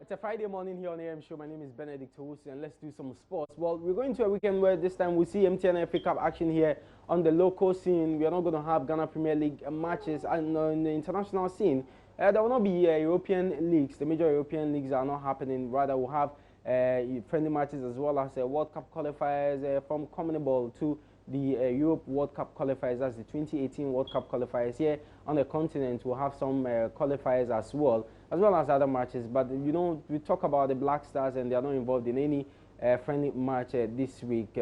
It's a Friday morning here on AM Show. My name is Benedict Owusu, and let's do some sports. Well, we're going to a weekend where this time we see MTN FA Cup action here on the local scene. We are not going to have Ghana Premier League matches, and in the international scene, there will not be European leagues. The major European leagues are not happening. Rather, we'll have friendly matches as well as World Cup qualifiers from CONMEBOL to the Europe World Cup qualifiers. That's the 2018 World Cup qualifiers. Here on the continent, we'll have some qualifiers as well as other matches. But you know, we talk about the Black Stars, and they are not involved in any friendly match this week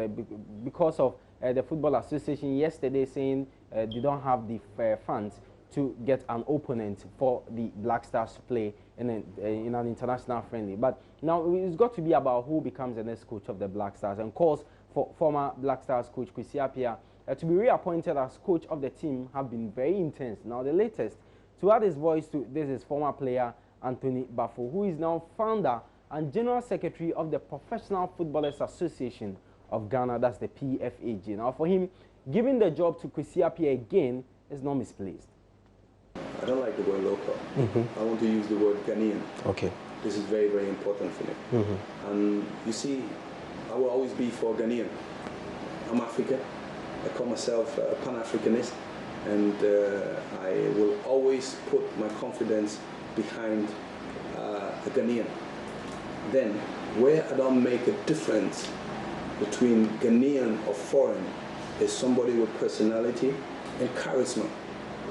because of the Football Association yesterday saying they don't have the funds to get an opponent for the Black Stars to play in an international friendly. But now it's got to be about who becomes the next coach of the Black Stars. And of course, for former Black Stars coach Kwesi Appiah to be reappointed as coach of the team have been very intense. Now the latest to add his voice to this is former player Anthony Bafo, who is now founder and general secretary of the Professional Footballers Association of Ghana, that's the PFAG. Now for him, giving the job to Kwesi Appiah again is not misplaced. I don't like the word local. I want to use the word Ghanaian. Okay. This is very, very important for me. And you see, I will always be for Ghanaian. I'm African. I call myself a Pan-Africanist, and I will always put my confidence behind a Ghanaian. Then, where I don't make a difference between Ghanaian or foreign is somebody with personality and charisma,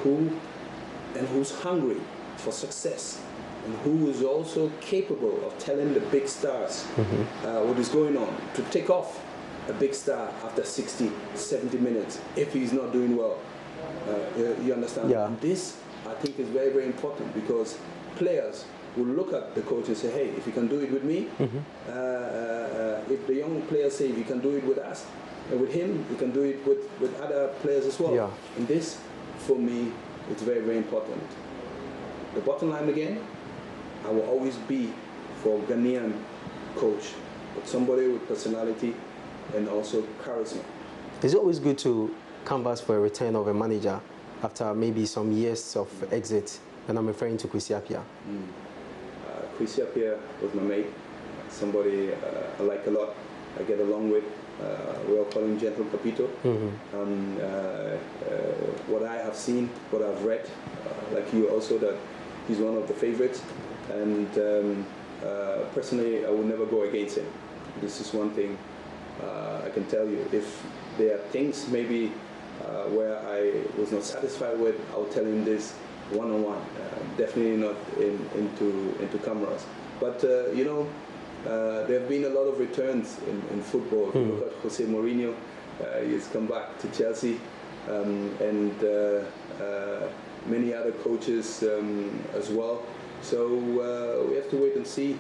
who's hungry for success, and who is also capable of telling the big stars what is going on, to take off a big star after 60, 70 minutes if he's not doing well. You understand? Yeah. And this, I think, is very, very important, because players will look at the coach and say, hey, if you can do it with me, if the young players say, if you can do it with us, and with him, you can do it with other players as well. Yeah. And this, for me, it's very, very important. The bottom line again, I will always be for Ghanaian coach, but somebody with personality and also charisma. Is it always good to canvass for a return of a manager after maybe some years of exit? And I'm referring to Kwesi Appiah. Kwesi Appiah was my mate, somebody I like a lot, I get along with. We all call him Gentle Capito. What I have seen, what I've read, like you also, that he's one of the favorites. And personally, I would never go against him. This is one thing I can tell you. If there are things maybe where I was not satisfied with, I'll tell him this one-on-one. Definitely not into cameras. But you know, there have been a lot of returns in football. You look at Jose Mourinho, he's come back to Chelsea, and many other coaches as well. So we have to wait and see.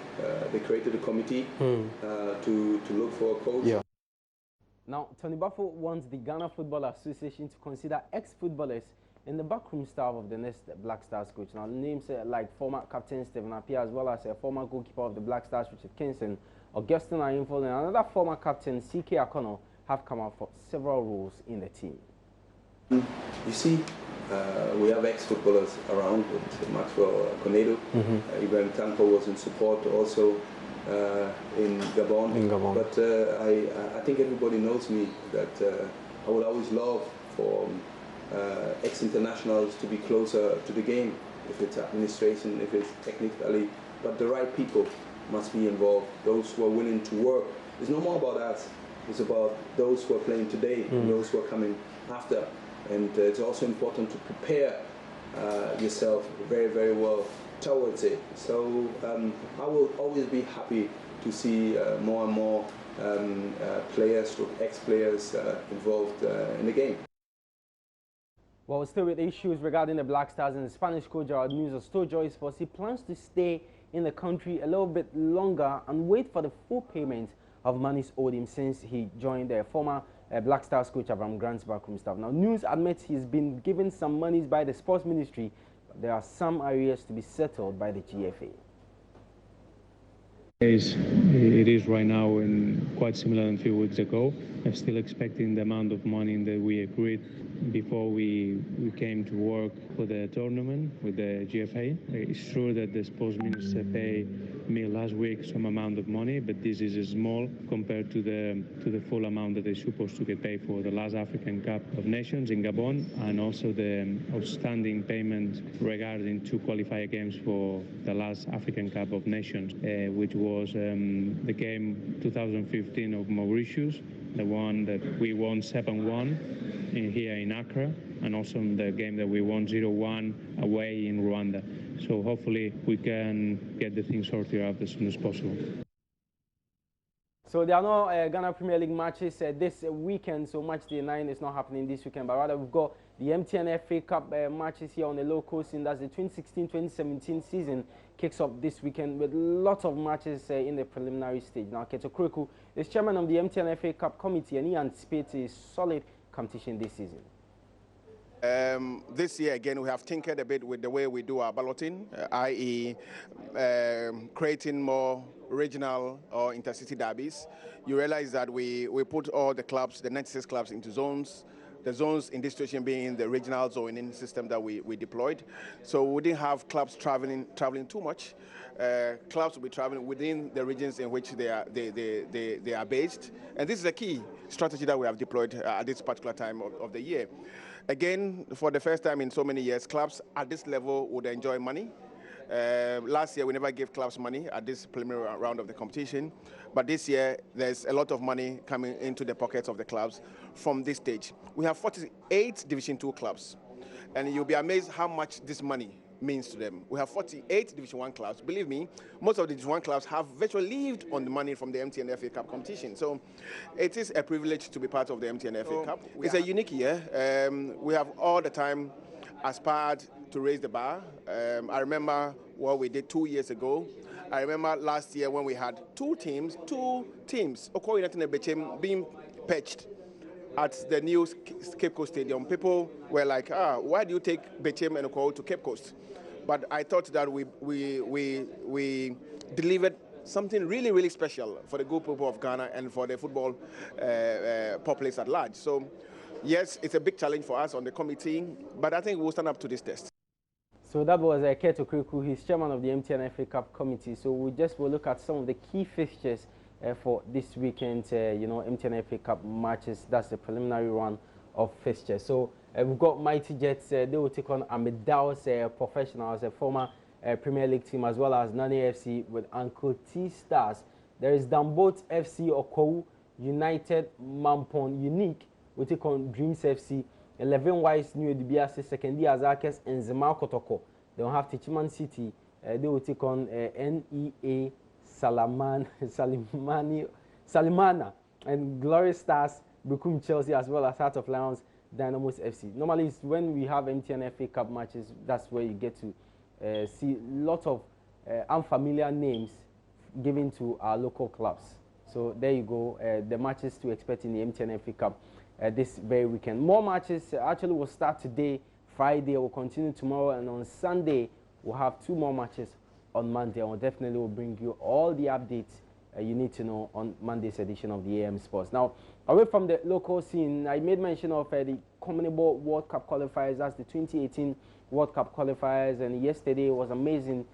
They created a committee to look for a coach. Yeah. Now, Tony Bafo wants the Ghana Football Association to consider ex-footballers in the backroom staff of the next Black Stars coach. Now, names like former captain Stephen Appiah, as well as a former goalkeeper of the Black Stars, Richard Kingston, Augustine Ayinfo, and another former captain, C.K. Akono, have come out for several roles in the team. You see, we have ex-footballers around, with Maxwell Konedo. Ibrahim Tanko was in support also in Gabon. But I think everybody knows me, that I would always love for ex-internationals to be closer to the game, if it's administration, if it's technically, but the right people must be involved, those who are willing to work. It's no more about us, it's about those who are playing today and those who are coming after. And it's also important to prepare yourself very, very well towards it. So I will always be happy to see more and more players, ex-players involved in the game. Well, still with issues regarding the Black Stars, and the Spanish coach Gerard News of Stojoy Sports, he plans to stay in the country a little bit longer and wait for the full payment of monies owed him since he joined the former Black Stars coach Avram Grant's backroom staff. Now, News admits he's been given some monies by the sports ministry, but there are some areas to be settled by the GFA. It is right now, and quite similar than a few weeks ago. I'm still expecting the amount of money that we agreed before we came to work for the tournament with the GFA. It's true that the sports minister paid me last week some amount of money, but this is small compared to the full amount that they're supposed to get paid for the last African Cup of Nations in Gabon, and also the outstanding payment regarding 2 qualifier games for the last African Cup of Nations, which was the game 2015 of Mauritius, the one that we won 7-1 here in Accra, and also the game that we won 0-1 away in Rwanda. So hopefully we can get the thing sorted out as soon as possible. So there are no Ghana Premier League matches this weekend, so match day 9 is not happening this weekend, but rather we've got the MTN FA Cup matches here on the local scene. That's the 2016-2017 season kicks off this weekend with lots of matches in the preliminary stage. Now, Keto Kuriku is chairman of the MTN FA Cup committee, and he anticipates a solid competition this season. This year, again, we have tinkered a bit with the way we do our balloting, i.e. Creating more regional or intercity derbies. You realize that we put all the clubs, the 96 clubs, into zones. The zones in this situation being the regional zoning system that we deployed. So we didn't have clubs traveling too much. Clubs will be traveling within the regions in which they are based. And this is a key strategy that we have deployed at this particular time of the year. Again, for the first time in so many years, clubs at this level would enjoy money. Last year, we never gave clubs money at this preliminary round of the competition. But this year, there's a lot of money coming into the pockets of the clubs from this stage. We have 48 Division 2 clubs. And you'll be amazed how much this money means to them. We have 48 Division 1 clubs. Believe me, most of the Division 1 clubs have virtually lived on the money from the MTN FA Cup competition. So it is a privilege to be part of the MTN FA Cup. It's a unique year. We have all the time aspired to raise the bar. I remember what we did 2 years ago. I remember last year when we had two teams, Okoye United and Bechem, being pitched at the new Cape Coast Stadium. People were like, why do you take Bechem and Okoye to Cape Coast? But I thought that we delivered something really, really special for the good people of Ghana and for the football populace at large. So, yes, it's a big challenge for us on the committee, but I think we'll stand up to this test. So that was Keto Kuriku. He's chairman of the MTN FA Cup committee. So we just will look at some of the key fixtures for this weekend, MTN FA Cup matches. That's the preliminary run of fixtures. So we've got Mighty Jets. They will take on Amidao's Professionals, a former Premier League team, as well as Nani FC with Uncle T Stars. There is Dambot FC Okowu United Mampon Unique. We take on Dreams FC. 11 Wise New Edibiase second year Azakes and Zema Kotoko. They will have Tichiman City. They will take on NEA Salimana and Glorious Stars, Bukum Chelsea, as well as Heart of Lions, Dynamos FC. Normally, it's when we have MTN FA Cup matches, that's where you get to see lots of unfamiliar names given to our local clubs. So there you go, the matches to expect in the MTN FA Cup this very weekend. More matches actually will start today, Friday, will continue tomorrow, and on Sunday we'll have 2 more matches on Monday. And we'll definitely will bring you all the updates you need to know on Monday's edition of the AM Sports. Now, away from the local scene, I made mention of the CONMEBOL World Cup qualifiers. That's the 2018 World Cup qualifiers, and yesterday was amazing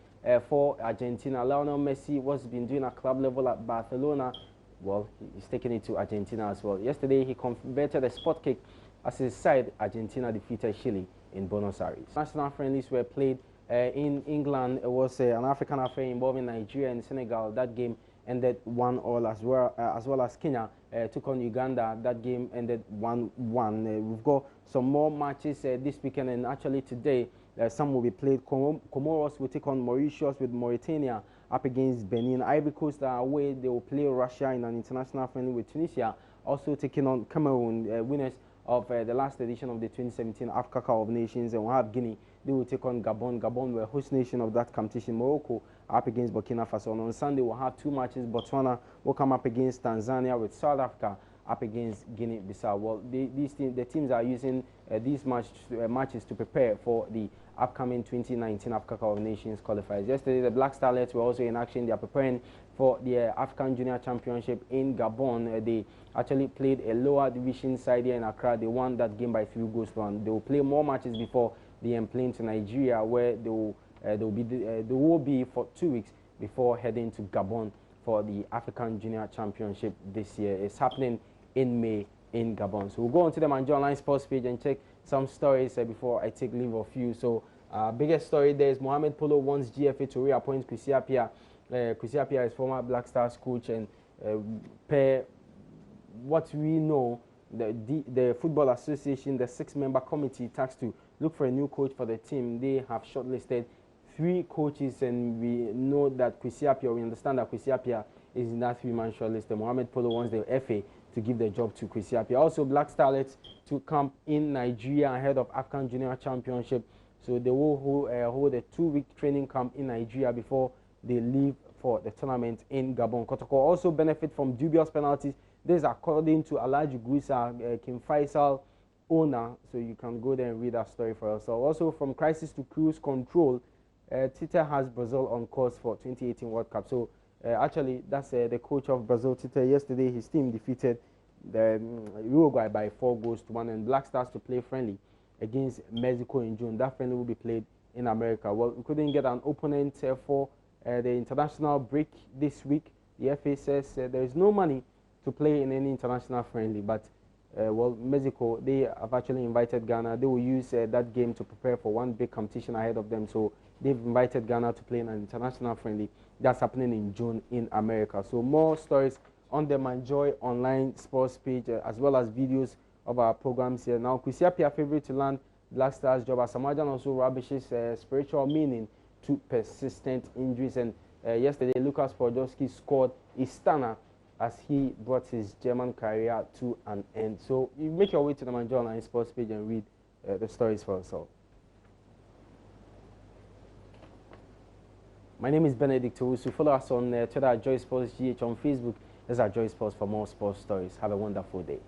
for Argentina. Lionel Messi was been doing at club level at Barcelona. Well, he's taking it to Argentina as well. Yesterday, he converted a spot kick as his side, Argentina defeated Chile in Buenos Aires. National friendlies were played in England. It was an African affair involving Nigeria and Senegal. That game ended 1-1 as well as Kenya took on Uganda. That game ended 1-1. We've got some more matches this weekend, and actually today some will be played. Comoros will take on Mauritius, with Mauritania up against Benin. Ivory Coast are away. They will play Russia in an international friendly, with Tunisia also taking on Cameroon, winners of the last edition of the 2017 Africa Cup of Nations. And we'll have Guinea. They will take on Gabon. Gabon were host nation of that competition. Morocco up against Burkina Faso. And on Sunday, we'll have 2 matches. Botswana will come up against Tanzania, with South Africa up against Guinea-Bissau. Well, the teams are using these matches to prepare for the upcoming 2019 Africa Cup of Nations qualifiers. Yesterday, the Black Starlets were also in action. They are preparing for the African Junior Championship in Gabon. They actually played a lower division side here in Accra. They won that game by 3-1. They will play more matches before they are playing to Nigeria, where they will be for 2 weeks before heading to Gabon for the African Junior Championship this year. It's happening in May in Gabon. So we'll go on to the Manjo Online Sports page and check some stories before I take leave of you. So biggest story there is Mohamed Polo wants GFA to reappoint Kwesi Appiah. Kwesi Appiah is former Black Stars coach, and per what we know, the Football Association, the 6-member committee tasked to look for a new coach for the team, they have shortlisted 3 coaches, and we know that Kwesi Appiah, we understand that Kwesi Appiah is in that 3-man shortlist. Mohamed Polo wants the FA to give the job to Kwesi Appiah. Also, Black Starlets to camp in Nigeria ahead of African Junior Championship. So they will hold a 2-week training camp in Nigeria before they leave for the tournament in Gabon. Kotoko also benefit from dubious penalties. This is according to Alhaji Guisa, Kim Faisal owner. So you can go there and read that story for yourself. Also, from crisis to cruise control, Tite has Brazil on course for 2018 World Cup. So actually, that's the coach of Brazil, Tite. Yesterday, his team defeated the Uruguay by 4-1, and Black Stars to play friendly against Mexico in June. That friendly will be played in America. Well, we couldn't get an opponent for the international break this week. The FA says there is no money to play in any international friendly, but well, Mexico, they have actually invited Ghana. They will use that game to prepare for one big competition ahead of them. So they've invited Ghana to play in an international friendly. That's happening in June in America. So more stories on the Manjoy Online Sports page, as well as videos of our programs here. Now, Kwesi Appiah favorite to land Black Stars job. Asamajan also rubbishes spiritual meaning to persistent injuries. And yesterday, Lucas Podolski scored a stunner as he brought his German career to an end. So you make your way to the Manjoy Online Sports page and read the stories for yourself. My name is Benedict Owusu. Follow us on Twitter at Joy Sports GH, on Facebook as at Joy Sports for more sports stories. Have a wonderful day.